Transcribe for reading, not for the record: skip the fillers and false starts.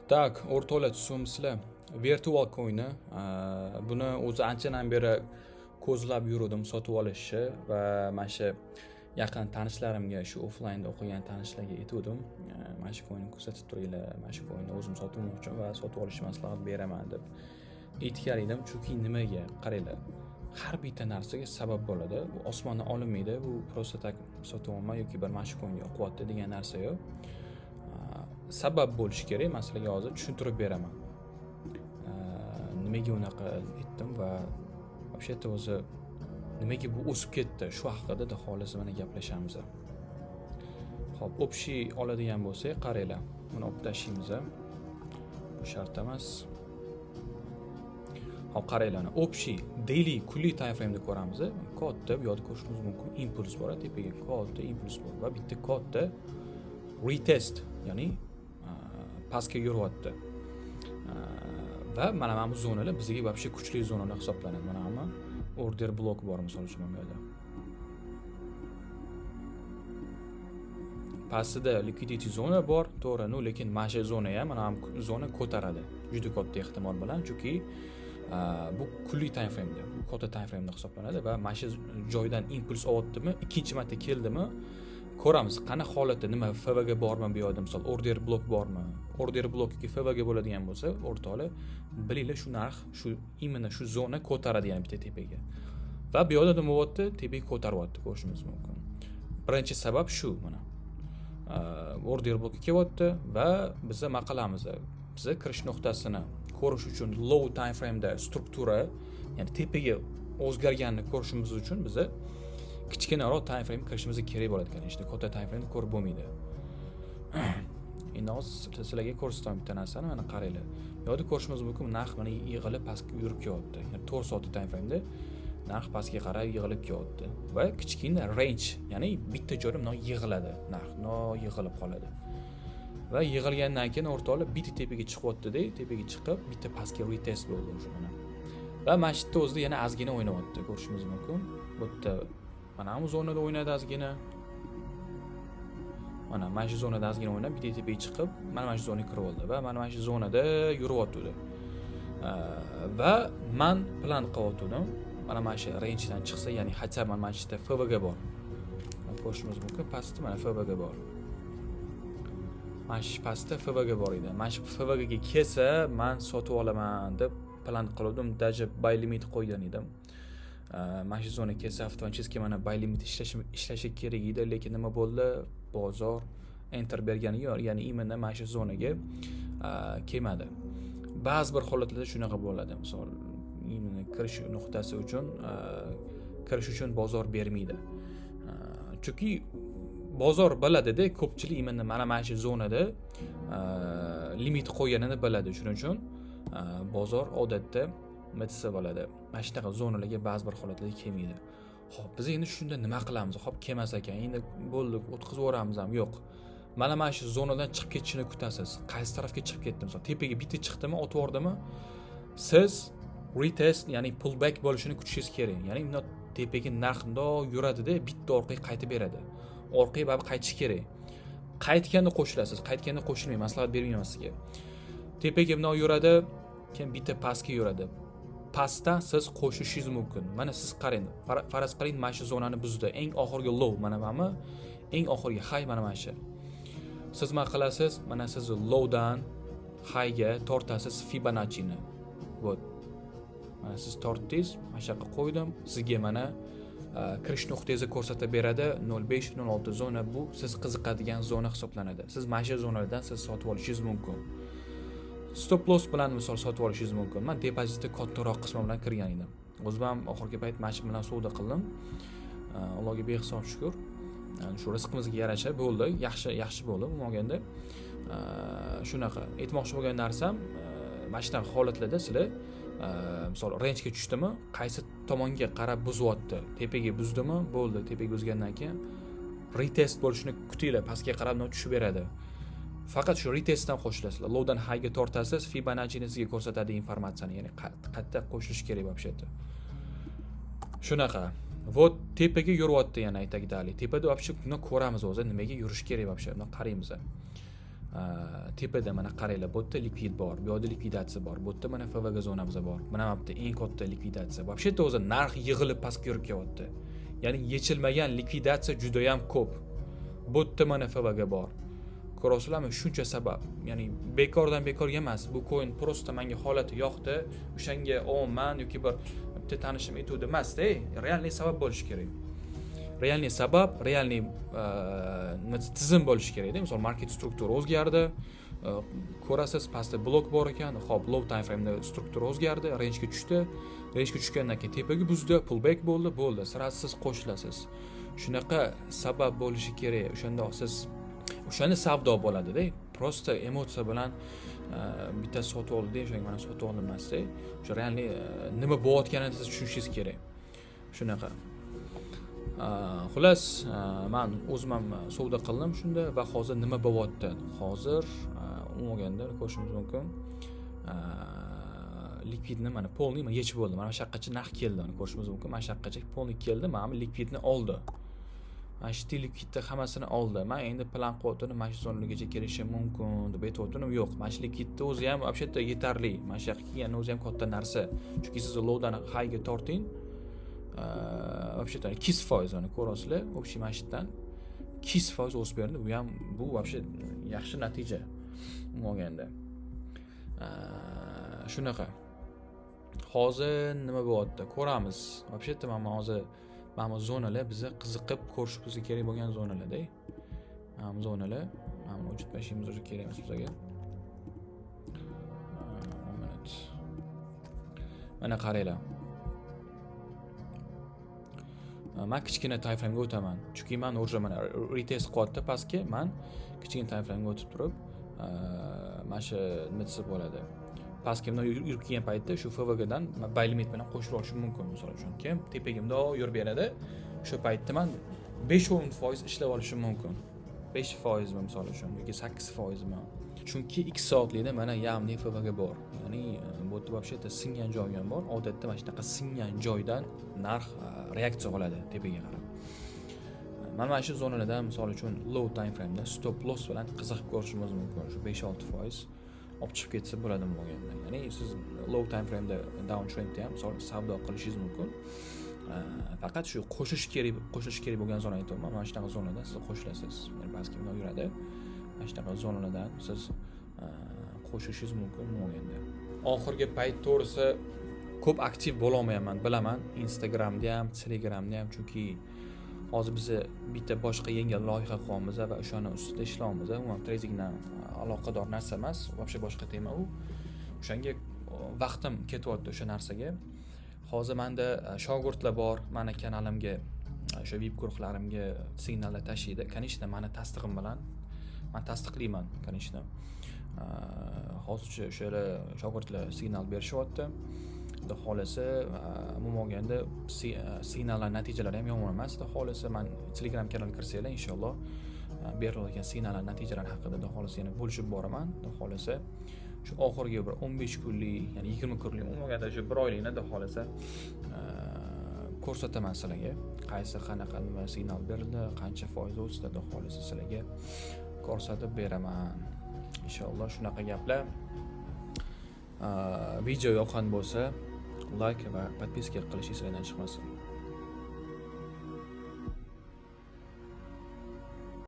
Так, o'rtoqlar tushunibsizlar. Virtual coin'i buni o'zi anchadan beri ko'zlab yurdim sotib olishni va mana shu yaqin tanishlarimga, shu offlaynda o'qigan tanishlarga aytdim. Mana shu coin'ni ko'rsatib turinglar, mana shu coin'ni o'zim sotib olmoqchiman va sotib olishni maslahat beraman deb aytgan edim. Chunki nimaga? Qaranglar. Har bitta narsaga sabab bo'ladi. Bu osmondan olinmaydi. Bu просто tak sotib olma yoki bir mana shu coin'ni yo'qotdi degan narsa yo'q. Sabab bo'lishi kerak. Men sizlarga hozir tushuntirib beraman. Nimaga unaqa aytdim va вообще-то o'zi nimaga bu o'sib ketdi? Shu haqida xolis mana gaplashamiz. Xo'p, общий oladigan bo'lsak, qaranglar. Buni olib tashlaymiz. Bu shart emas. Hop, qaranglar. Общий daily kunlik time frame ni ko'ramiz. Katta bu yerda ko'rishingiz mumkin. Impuls bor, tepaga katta impuls bor va bitta katta retest, ya'ni pastga yuryapti. Va mana bu zonalar bizga вообще kuchli zonalar hisoblanadi. Mana bu order blok bor misol uchun bu yerda. Pastida liquidity zona bor, to'g'ri, lekin mana shu zona ham mana bu zona ko'taradi. Juda katta ehtimol bilan, chunki bu kunlik time frame da, bu katta time frame da hisoblanadi va mana shu joydan impuls olyaptimi, ikkinchi marta keldimi, ko'ramiz qana holatda, nima FV ga bormi bu yerda, misol order blok bormi. Order blok yoki FV ga bo'ladigan bo'lsa, o'rtoqlar, bilinglar shu narx, shu imенно shu zona ko'taradi yana bitta tepaga. Va bu yerda nima bo'lyapti? Tepaga ko'taryapti, ko'rishingiz mumkin. Birinchi sabab shu mana. Order blokka kelyapti va biz nima qilamiz? Biz kirish nuqtasini ko'rish uchun low time frame da struktura, ya'ni tepaga o'zgarganini ko'rishimiz uchun biz kichkinaroq time frame kirishimiz kerak bo'ladi ekan. Ishda katta time frame ko'rib bo'lmaydi. Endi hozir sizlarga ko'rsataman bitta narsani, mana qaranglar. Bu yerda ko'rishimiz mumkin, narx mana yig'ilib pastga yurib kelyapti. Ya'ni 4 soat time frame da narx pastga qarab yig'ilib kelyapti. Va kichkina range, ya'ni bitta joyda mana yig'iladi, narx yig'ilib qoladi. Va yig'ilgandan keyin o'rtoqlar bitta tepaga chiqyapti-da, tepaga chiqib bitta pastga retest bo'ldi o'sha mana. Va mana shu o'zida yana ozgina o'ynayapti, ko'rishingiz mumkin. Bu yerda mana bu zonada o'ynadi ozgina. Mana shu zonada ozgina o'ynab, bitta tepaga chiqib, mana shu zonaga kirib oldi va mana shu zonada yuryapti. Va men plan qilyaptim. Mana shu range dan chiqsa, ya'ni hatto mana shu yerda FV ga bor. Ko'rishingiz mumkin, pastda mana FV ga bor. Mana shu pastda FV ga bor edi. Mana shu FV ga kelsa, men sotib olaman deb plan qildim, даже buy limit qo'ygan edim. Mana shu zona kelsa, avtomatik mana buy limit ishlashi kerak edi, lekin nima bo'ldi? Bozor enter bergani yo'q, ya'ni imенно mana shu zonaga kelmadi. Ba'zi bir holatlarda shunaqa bo'ladi. Misol, kirish nuqtasi uchun kirish uchun bozor bermaydi. Chunki bozor biladi-da, ko'pchilik mana shu zonada limit qo'yganini biladi. Shuning uchun bozor odatda mitsa bo'ladi. Mana shunaqa zonalarga ba'zi bir holatlarda kelmaydi. Xo'p, biz endi shunda nima qilamiz? Xo'p, kelmas ekan, endi bo'ldi, o'tkazib yuboramiz ham. Yo'q. Mana shu zonadan chiqib ketishini kutasiz. Qaysi tarafga chiqib ketdi? Misol, tepaga bitta chiqdimi, otib yordimi? Siz retest, ya'ni pullback bo'lishini kutishingiz kerak. Ya'ni bunda tepaga narx yuradi-da, bitta orqaga qaytib beradi. Orqaga baribir qaytish kerak. Qaytganda qo'shilasiz, qaytganda qo'shilmay, maslahat bermayman sizga. Tepaga bunday yuradi, keyin bitta pastga yuradi. Pastdan siz qo'shishingiz mumkin. Mana siz qarang, faraz qiling, mana shu zonani buzdi. Eng oxirgi low mana bami, eng oxirgi high mana shu. Siz nima qilasiz? Mana siz lowdan highga tortasiz Fibonacci-ni. Вот. Mana siz tortdingiz, mana shu yoqqa qo'ydim. Sizga mana kirish nuqtangizni ko'rsatib beradi. 05-06 zona bu siz qiziqadigan zona hisoblanadi. Siz mana shu zonalardan siz sotib olishingiz mumkin. Stop loss bilan misol sotib olishingiz mumkin. Men depozitni kattaroq qismi bilan kirgan edim. O'zim ham oxirgi payt mana shu bilan savdo qildim. Allohga behisob shukr. Shu rizqimizga yarasha bo'ldi, yaxshi bo'ldi bu moganda. Shunaqa aytmoqchi bo'lgan narsam, mana shunaqa holatlarda sizlar misol range ga tushdimi, qaysi tomonga qarab buzyapti? Tepaga buzdimi? Bo'ldi, tepaga buzgandan keyin retest bo'lishini kutinglar, pastga qarab tushib beradi. Faqat shu retestdan qo'shilasizlar. Lowdan high ga tortasiz, Fibonacci-ni sizga ko'rsatadi informatsiyani, ya'ni qayerda qo'shilish kerak вообще-то. Shunaqa. Вот tepaga yuryapti yana aytagidalik. Tepada вообще buni ko'ramiz o'zi, nimaga yurish kerak вообще. Buni qaraymiz. tepada mana qaranglar, bu yerda likvid bor, bu yerda likvidatsiya bor, bu yerda mana FVG zonamiz bor. Mana bu yerda eng katta likvidatsiya. Вообще-то o'zi narx yig'ilib pastga yurib kelyapti. Ya'ni yechilmagan likvidatsiya juda ham ko'p. Bu yerda mana FVG bor. Ko'rasizlarmi? Shuncha sabab. Ya'ni bekordan bekorga emas. Bu coin prosta menga holati yoqdi. O'shanga olman yoki bir bitta tanishim aytuvdi emas-da. Realniy sabab bo'lishi kerak. Realniy sabab, realniy tizim bo'lishi kerak-da. Misol market struktura o'zgardi. Ko'rasiz, pastda blok bor ekan. Xo'p, low time frame da struktura o'zgardi, range ga tushdi. Range ga tushgandan keyin tepaga buzdi, pullback bo'ldi. Sirasiz qo'shilasiz. Shunaqa sabab bo'lishi kerak. O'shanda siz o'shanda savdo bo'ladi-da. Prosta emotsiya bilan bitta sotib oldi, o'shanga mana sotib oldim emas-da. O'sha realniy nima bo'layotganini siz tushunishingiz kerak. Shunaqa. Xullas, men o'zim ham savdo qildim shunda va hozir nima bo'lyapti? Hozir o'maganda ko'rishingiz mumkin. Likvidni mana polniy men yechib bo'ldim. Mana shu yoqqacha narx keldi, uni ko'rishingiz mumkin. Mana shu yoqqacha polniy keldi, men likvidni oldi. Mana shu likvidni hammasini oldi. Men endi plan qilyaptim, mana shu zonagacha kelishim mumkin deb aytayotgandim. Yo'q, mana shu likvidni o'zi ham вообще-то yetarli. Mana shu yoqqa kelgani o'zi ham katta narsa. Chunki siz lowdan highga torting. Вообще-то 2% uni ko'rasizlar, общий masjiddan 2% o'sib berdi. Bu вообще yaxshi natija olganda. Shunaqa. Hozir nima bo'lyapti? Ko'ramiz. Вообще-то mana zonalar bizni qiziqib ko'rishimiz kerak bo'lgan zonalarda. Mana zonalar, mana o'chitmashimiz o'zi kerak emas bizga. Mana qaranglar. Men kichkina time frame ga o'taman. Chunki men o'sha mana retest qilyapti pastga, men kichkina time frame ga o'tib turib, mana shu nitsi bo'ladi. Pastga bunday yurib kelgan paytda shu FVG dan buy limit bilan qo'shib olishim mumkin, misol uchun. Keyin tepaga bunday yurib beradi. Shu paytda men 5% ishlab olishim mumkin. 5% misol uchun yoki 8% mi? Chunki 2 soatlikda mana yarmlik FVG bor. Ya'ni bu yerda вообще-то singan joyi ham bor. Odatda mana shunaqa singan joydan narx reaksiya oladi tepaga qarab. Mana shu zonalarda misol uchun low time frame da stop loss bilan qiziqib ko'rishingiz mumkin. Shu 5-6% olib chiqib ketsa bo'ladi bo'lganda. Ya'ni siz low time frame da down trendda ham misol savdo qilishingiz mumkin. Faqat shu qo'shish kerak bo'lgan zona aytaman. Mana shunaqa zonada siz qo'shilasiz. Ya'ni pastga bunday yuradi. Mana shunaqa zonalardan siz qo'shishingiz mumkin bo'lganda. Oxirgi payt to'g'risi ko'p aktiv bo'la olmayman, bilaman. Instagramda ham, Telegramda ham, chunki hozir biz bitta boshqa yengil loyiha qilamiz va o'shani ustida ishlaymiz. Umuman trading bilan aloqador narsa emas, вообще boshqa tema u. O'shanga vaqtim ketyapti o'sha narsaga. Hozir menda shogirdlar bor, meni kanalimga, o'sha VIP guruhlarimga signallar tashiydi. Конечно, meni tasdig'im bilan men tasdiqlayman, конечно. Hozircha o'sha shogirdlar signal berishyapti. Xudo xolasa, bo'lmaganda signallar natijalari ham yomon emas. Xudo xolasa, men Telegram kanaliga kirsanglar, inshaalloh berilgan signallar natijalari haqida xudo xolasa yana bo'lishib boraman. Xudo xolasa, shu oxirgi bir 15 kunlik, ya'ni 20 kunlik, bo'lmaganda shu 1 oylikni xudo xolasa ko'rsataman sizlarga. Qaysi qanaqa nima signal berildi, qancha foiz o'sdi, xudo xolasa sizlarga ko'rsatib beraman. Inshaalloh shunaqa gaplar. Video yoqqan bo'lsa, like va podpiska qilishingiz chiqmasin.